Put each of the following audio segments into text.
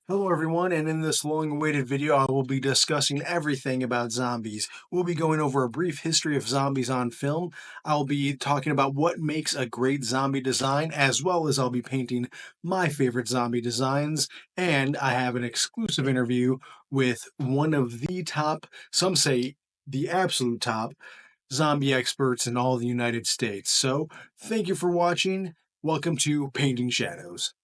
Hello everyone, and in this long-awaited video I will be discussing everything about zombies. We'll be going over a brief history of zombies on film. I'll be talking about what makes a great zombie design, as well as I'll be painting my favorite zombie designs, and I have an exclusive interview with one of the top, some say the absolute top, zombie experts in all the United States. So, thank you for watching. Welcome to Painting Shadows.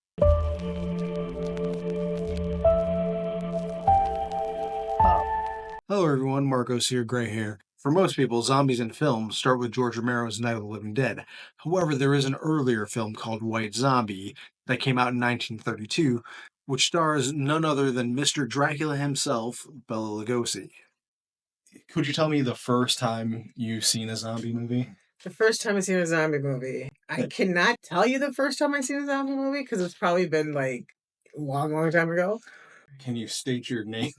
Hello everyone, Marcos here, gray hair. For most people, zombies in film start with George Romero's Night of the Living Dead. However, there is an earlier film called White Zombie that came out in 1932, which stars none other than Mr. Dracula himself, Bela Lugosi. Could you tell me the first time you've seen a zombie movie? The first time I seen a zombie movie. I cannot tell you the first time I seen a zombie movie because it's probably been like a long, long time ago. Can you state your name?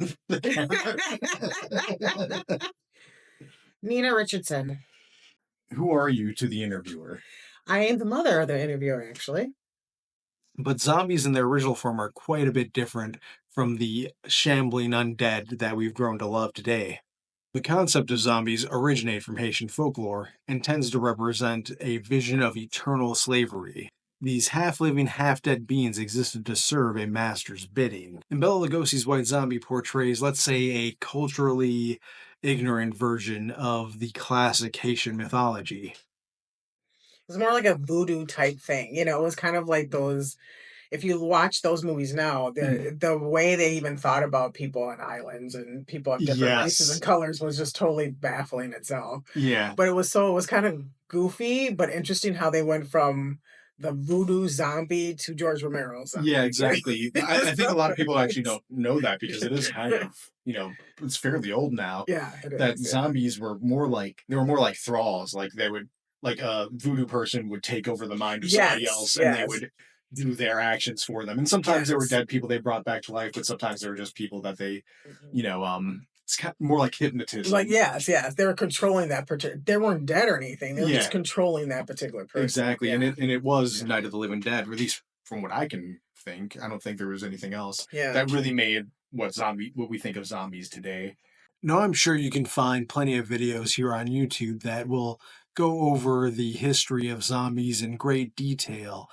Nina Richardson. Who are you to the interviewer? I am the mother of the interviewer, actually. But zombies in their original form are quite a bit different from the shambling undead that we've grown to love today. The concept of zombies originates from Haitian folklore and tends to represent a vision of eternal slavery. These half-living, half-dead beings existed to serve a master's bidding. And Bela Lugosi's White Zombie portrays, let's say, a culturally ignorant version of the classic Haitian mythology. It was more like a voodoo type thing. You know, it was kind of like those. If you watch those movies now, the way they even thought about people on islands and people of different races and colors was just totally baffling itself. Yeah. But it was kind of goofy, but interesting how they went from the voodoo zombie to George Romero zombie. Yeah, exactly. I think a lot of people actually don't know that because it is kind of, it's fairly old now. Yeah, it That is. zombies were more like thralls. Like they would, like a voodoo person would take over the mind of somebody else, and they would do their actions for them. And sometimes there were dead people they brought back to life, but sometimes they were just people that they, it's kind of more like hypnotism. Like yes, they were controlling that particular. They weren't dead or anything. They were just controlling that particular person. Exactly, and it was Night of the Living Dead, or at least from what I can think. I don't think there was anything else that really made what we think of zombies today. No, I'm sure you can find plenty of videos here on YouTube that will go over the history of zombies in great detail.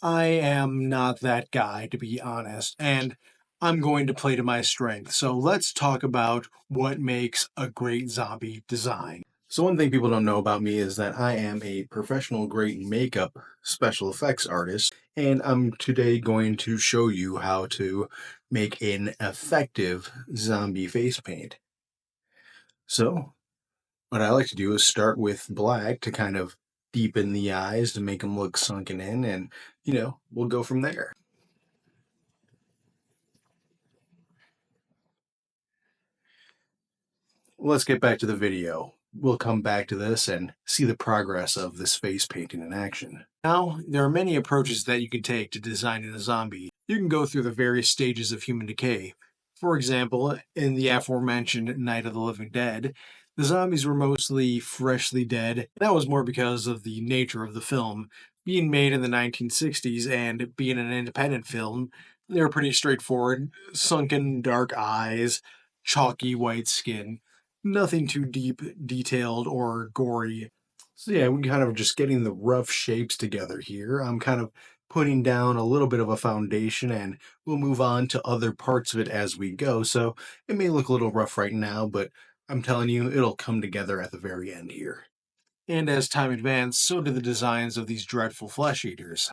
I am not that guy, to be honest, and I'm going to play to my strength. So let's talk about what makes a great zombie design. So one thing people don't know about me is that I am a professional great makeup special effects artist, and I'm today going to show you how to make an effective zombie face paint. So what I like to do is start with black to kind of deepen the eyes to make them look sunken in, and we'll go from there. Let's get back to the video. We'll come back to this and see the progress of this face painting in action. Now, there are many approaches that you can take to designing a zombie. You can go through the various stages of human decay. For example, in the aforementioned Night of the Living Dead, the zombies were mostly freshly dead. That was more because of the nature of the film. Being made in the 1960s and being an independent film, they were pretty straightforward. Sunken, dark eyes, chalky white skin. Nothing too deep, detailed, or gory. So yeah, we're kind of just getting the rough shapes together here. I'm kind of putting down a little bit of a foundation, and we'll move on to other parts of it as we go. So it may look a little rough right now, but I'm telling you, it'll come together at the very end here. And as time advanced, so did the designs of these dreadful flesh eaters.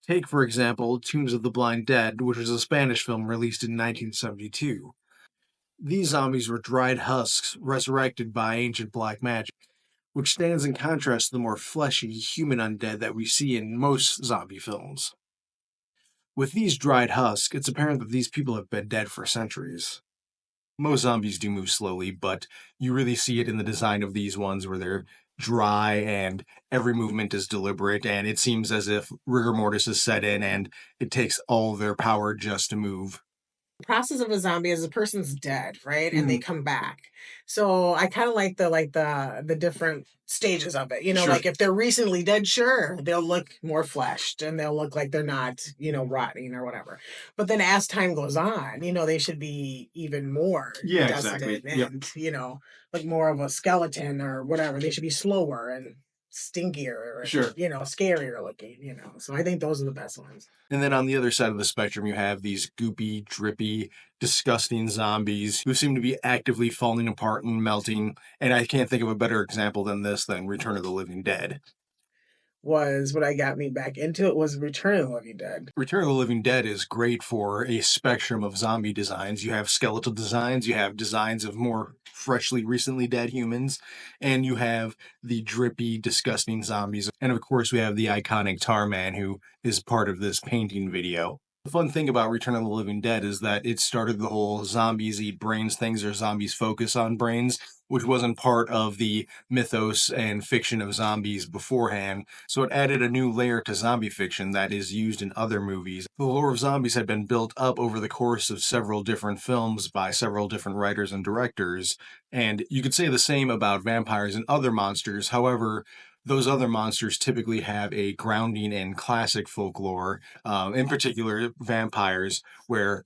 Take, for example, Tombs of the Blind Dead, which was a Spanish film released in 1972. These zombies were dried husks resurrected by ancient black magic, which stands in contrast to the more fleshy human undead that we see in most zombie films. With these dried husks, it's apparent that these people have been dead for centuries. Most zombies do move slowly, but you really see it in the design of these ones where they're dry and every movement is deliberate, and it seems as if rigor mortis is set in and it takes all their power just to move. process of a zombie is a person's dead, right? And they come back. So I kind of like the different stages of it. You know, Sure. like if they're recently dead, sure, they'll look more fleshed and they'll look like they're not, rotting or whatever. But then as time goes on, they should be even more Yeah, exactly. desolate and, like more of a skeleton or whatever. They should be slower and stinkier and, Sure. scarier looking, So I think those are the best ones. And then on the other side of the spectrum, you have these goopy, drippy, disgusting zombies who seem to be actively falling apart and melting. And I can't think of a better example than this than Return of the Living Dead. Was what I got me back into it was Return of the Living Dead. Return of the Living Dead is great for a spectrum of zombie designs. You have skeletal designs, you have designs of more freshly, recently dead humans, and you have the drippy, disgusting zombies. And of course, we have the iconic Tarman, who is part of this painting video. The fun thing about Return of the Living Dead is that it started the whole zombies eat brains things or zombies focus on brains, which wasn't part of the mythos and fiction of zombies beforehand. So it added a new layer to zombie fiction that is used in other movies. The lore of zombies had been built up over the course of several different films by several different writers and directors, and you could say the same about vampires and other monsters. However, those other monsters typically have a grounding in classic folklore, in particular vampires, where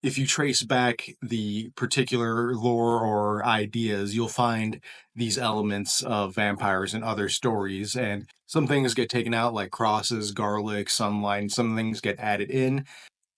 if you trace back the particular lore or ideas, you'll find these elements of vampires in other stories. And some things get taken out, like crosses, garlic, sunlight, and some things get added in.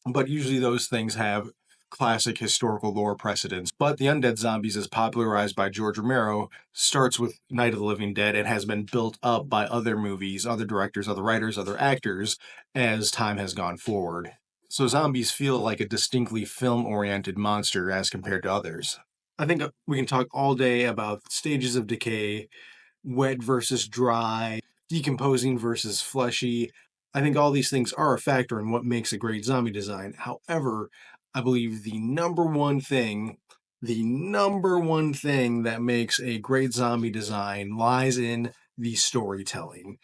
But usually those things have classic historical lore precedents. But the undead zombies, as popularized by George Romero, starts with Night of the Living Dead and has been built up by other movies, other directors, other writers, other actors as time has gone forward. So zombies feel like a distinctly film-oriented monster as compared to others. I think we can talk all day about stages of decay, wet versus dry, decomposing versus fleshy. I think all these things are a factor in what makes a great zombie design. However, I believe the number one thing that makes a great zombie design lies in the storytelling.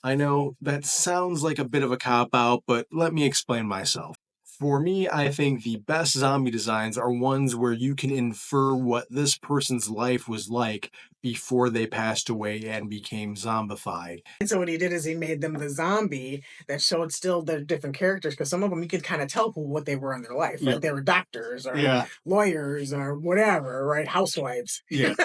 I know that sounds like a bit of a cop out, but let me explain myself. For me, I think the best zombie designs are ones where you can infer what this person's life was like before they passed away and became zombified. And so what he did is he made them the zombie that showed still the different characters because some of them you could kind of tell what they were in their life, right? Yep. They were doctors or Yeah. lawyers or whatever, right? Housewives. Yeah.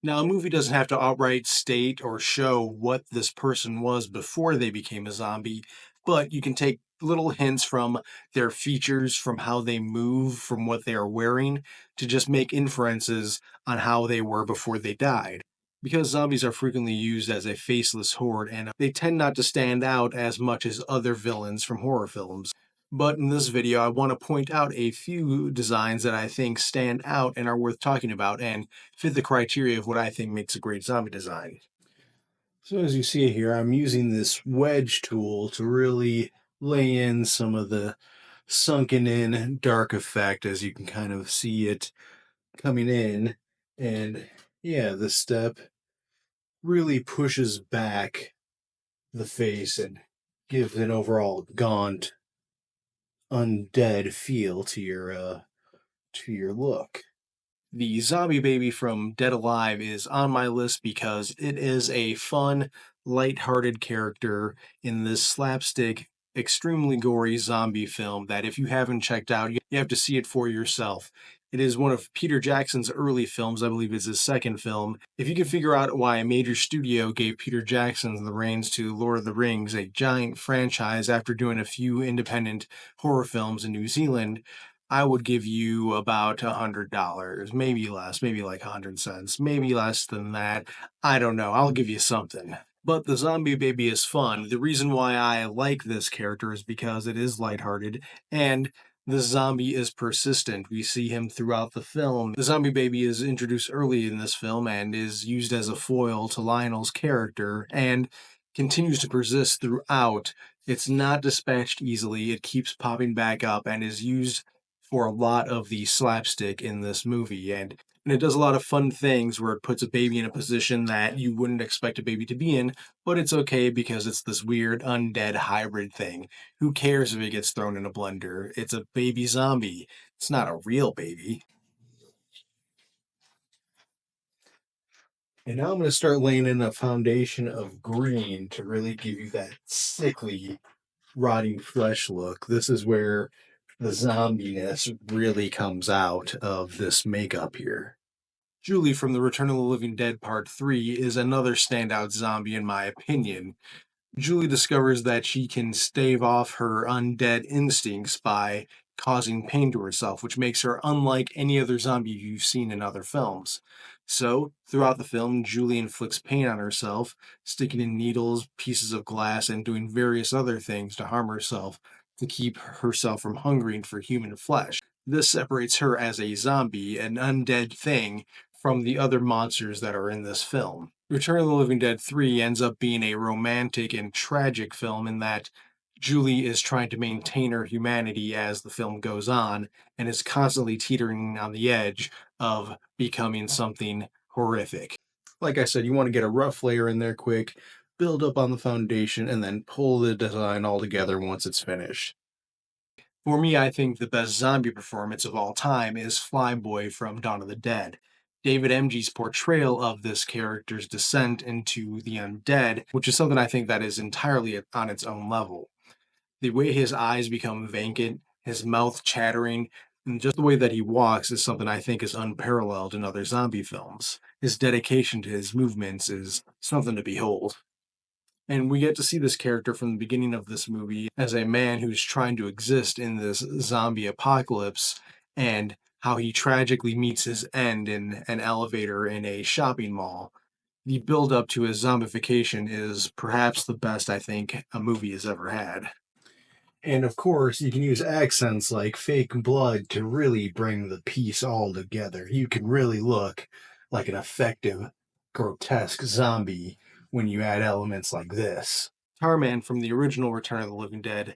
Now, a movie doesn't have to outright state or show what this person was before they became a zombie, but you can take little hints from their features, from how they move, from what they are wearing, to just make inferences on how they were before they died. Because zombies are frequently used as a faceless horde, and they tend not to stand out as much as other villains from horror films. But in this video, I want to point out a few designs that I think stand out and are worth talking about and fit the criteria of what I think makes a great zombie design. So as you see here, I'm using this wedge tool to really lay in some of the sunken in dark effect as you can kind of see it coming in. And yeah, this step really pushes back the face and gives an overall gaunt, undead feel to your look. The zombie baby from Dead Alive is on my list because it is a fun, light-hearted character in this slapstick, extremely gory zombie film that if you haven't checked out, you have to see it for yourself. It is one of Peter Jackson's early films. I believe it's his second film. If you can figure out why a major studio gave Peter Jackson the reins to Lord of the Rings, a giant franchise, after doing a few independent horror films in New Zealand, I would give you about $100, maybe less, maybe like 100 cents, maybe less than that. I don't know. I'll give you something. But the zombie baby is fun. The reason why I like this character is because it is lighthearted and the zombie is persistent. We see him throughout the film. The zombie baby is introduced early in this film and is used as a foil to Lionel's character and continues to persist throughout. It's not dispatched easily. It keeps popping back up and is used for a lot of the slapstick in this movie. And And it does a lot of fun things where it puts a baby in a position that you wouldn't expect a baby to be in, but it's okay because it's this weird undead hybrid thing. Who cares if it gets thrown in a blender? It's a baby zombie. It's not a real baby. And now I'm going to start laying in a foundation of green to really give you that sickly, rotting flesh look. This is where the zombiness really comes out of this makeup here. Julie from the Return of the Living Dead Part 3 is another standout zombie in my opinion. Julie discovers that she can stave off her undead instincts by causing pain to herself, which makes her unlike any other zombie you've seen in other films. So, throughout the film, Julie inflicts pain on herself, sticking in needles, pieces of glass, and doing various other things to harm herself to keep herself from hungering for human flesh. This separates her as a zombie, an undead thing, from the other monsters that are in this film. Return of the Living Dead 3 ends up being a romantic and tragic film in that Julie is trying to maintain her humanity as the film goes on and is constantly teetering on the edge of becoming something horrific. Like I said, you want to get a rough layer in there quick, build up on the foundation, and then pull the design all together once it's finished. For me, I think the best zombie performance of all time is Flyboy from Dawn of the Dead. David Mg's portrayal of this character's descent into the undead, which is something I think that is entirely on its own level. The way his eyes become vacant, his mouth chattering, and just the way that he walks is something I think is unparalleled in other zombie films. His dedication to his movements is something to behold. And we get to see this character from the beginning of this movie as a man who's trying to exist in this zombie apocalypse and how he tragically meets his end in an elevator in a shopping mall. The build up to his zombification is perhaps the best I think a movie has ever had. And of course, you can use accents like fake blood to really bring the piece all together. You can really look like an effective, grotesque zombie when you add elements like this. Tarman from the original Return of the Living Dead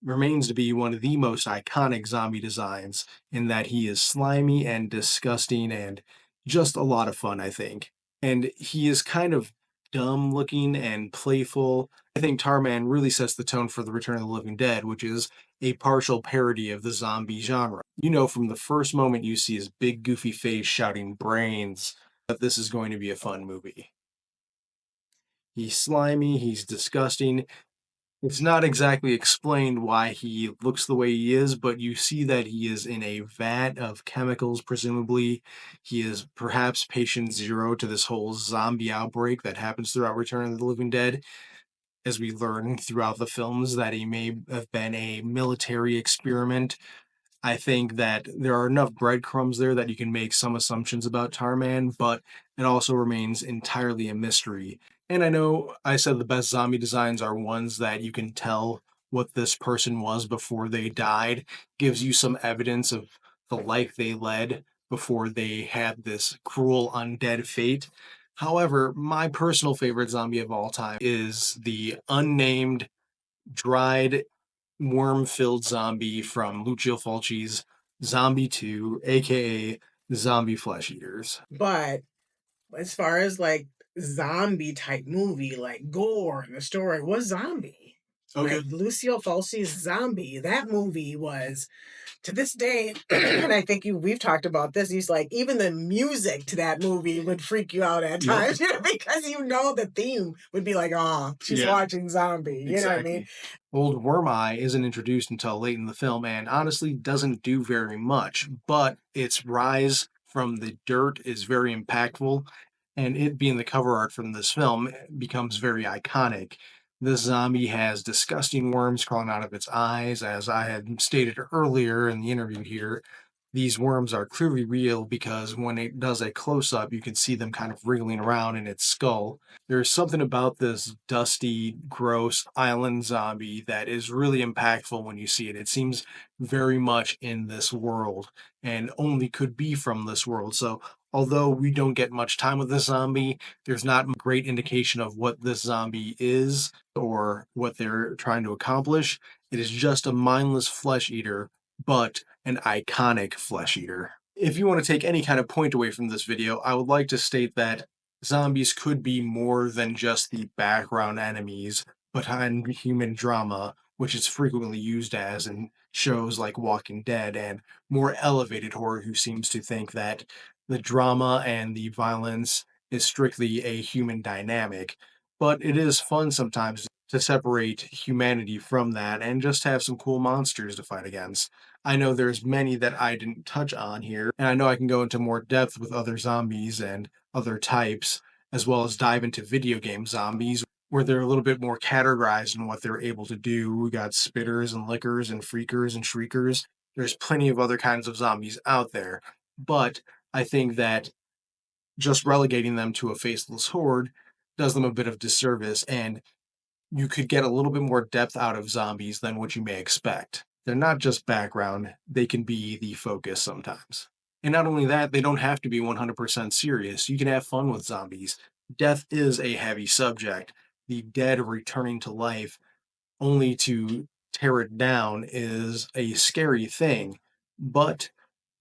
remains to be one of the most iconic zombie designs in that he is slimy and disgusting and just a lot of fun, I think. And he is kind of dumb looking and playful. I think Tarman really sets the tone for the Return of the Living Dead, which is a partial parody of the zombie genre. You know, from the first moment you see his big goofy face shouting brains, that this is going to be a fun movie. He's slimy, he's disgusting. It's not exactly explained why he looks the way he is, but you see that he is in a vat of chemicals, presumably. He is perhaps patient zero to this whole zombie outbreak that happens throughout Return of the Living Dead, as we learn throughout the films that he may have been a military experiment. I think that there are enough breadcrumbs there that you can make some assumptions about Tarman, but it also remains entirely a mystery. And I know I said the best zombie designs are ones that you can tell what this person was before they died, gives you some evidence of the life they led before they had this cruel undead fate. However, my personal favorite zombie of all time is the unnamed, dried worm-filled zombie from Lucio Fulci's Zombie 2, aka Zombie Flesh Eaters. But as far as like zombie type movie, like gore and the story was zombie. Okay. Like Lucio Fulci's Zombie, that movie was to this day, and I think we've talked about this. He's like, even the music to that movie would freak you out at Yep. times, because the theme would be like, oh, she's Yeah. watching Zombie. You know what I mean? Exactly. Old Worm Eye isn't introduced until late in the film and honestly doesn't do very much, but its rise from the dirt is very impactful, and it being the cover art from this film becomes very iconic. This zombie has disgusting worms crawling out of its eyes, as I had stated earlier in the interview here. These worms are clearly real because when it does a close up, you can see them kind of wriggling around in its skull. There's something about this dusty, gross island zombie that is really impactful when you see it. It seems very much in this world and only could be from this world. So, although we don't get much time with this zombie, there's not a great indication of what this zombie is or what they're trying to accomplish. It is just a mindless flesh eater, but an iconic flesh eater. If you want to take any kind of point away from this video, I would like to state that zombies could be more than just the background enemies behind human drama, which is frequently used as in shows like Walking Dead, and more elevated horror who seems to think that the drama and the violence is strictly a human dynamic. But it is fun sometimes to separate humanity from that and just have some cool monsters to fight against. I know there's many that I didn't touch on here, and I know I can go into more depth with other zombies and other types, as well as dive into video game zombies, where they're a little bit more categorized in what they're able to do. We got spitters and lickers and freakers and shriekers. There's plenty of other kinds of zombies out there, but I think that just relegating them to a faceless horde does them a bit of disservice, and you could get a little bit more depth out of zombies than what you may expect. They're not just background, they can be the focus sometimes. And not only that, they don't have to be 100% serious. You can have fun with zombies. Death is a heavy subject. The dead returning to life only to tear it down is a scary thing, but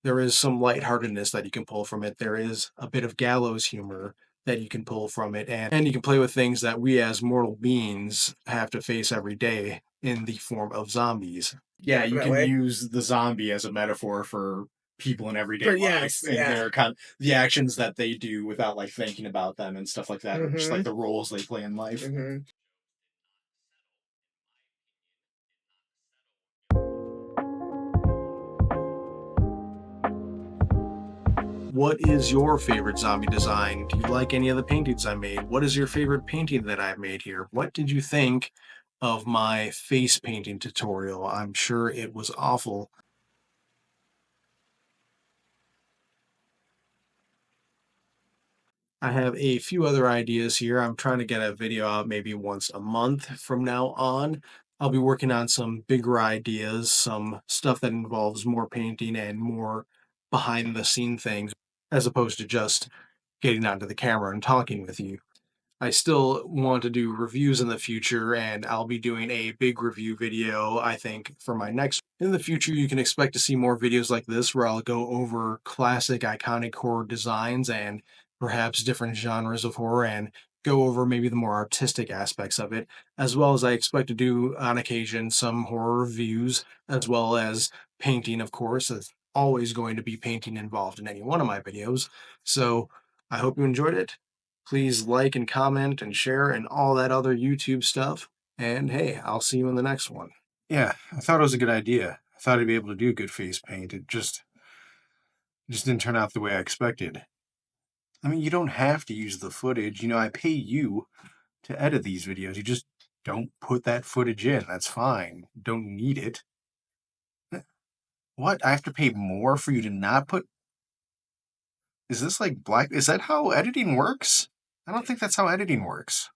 there is some lightheartedness that you can pull from it. There is a bit of gallows humor that you can pull from it, and you can play with things that we as mortal beings have to face every day in the form of zombies. Yeah, you can Definitely. use the zombie as a metaphor for people in everyday For life yes, and yeah. their kind of the actions that they do without like thinking about them and stuff like that, or just like Mhm. the roles they play in life. Mhm. What is your favorite zombie design? Do you like any of the paintings I made? What is your favorite painting that I've made here? What did you think of my face painting tutorial? I'm sure it was awful. I have a few other ideas here. I'm trying to get a video out maybe once a month from now on. I'll be working on some bigger ideas, some stuff that involves more painting and more behind the scene things, as opposed to just getting onto the camera and talking with you. I still want to do reviews in the future, and I'll be doing a big review video, I think, for my next. In the future, you can expect to see more videos like this where I'll go over classic, iconic horror designs and perhaps different genres of horror and go over maybe the more artistic aspects of it, as well as I expect to do on occasion some horror reviews, as well as painting, of course. There's always going to be painting involved in any one of my videos. So I hope you enjoyed it. Please like and comment and share and all that other YouTube stuff. And hey, I'll see you in the next one. Yeah, I thought it was a good idea. I thought I'd be able to do good face paint. It just didn't turn out the way I expected. I mean, you don't have to use the footage. I pay you to edit these videos. You just don't put that footage in. That's fine. Don't need it. What? I have to pay more for you to not put. Is this like black? Is that how editing works? I don't think that's how editing works.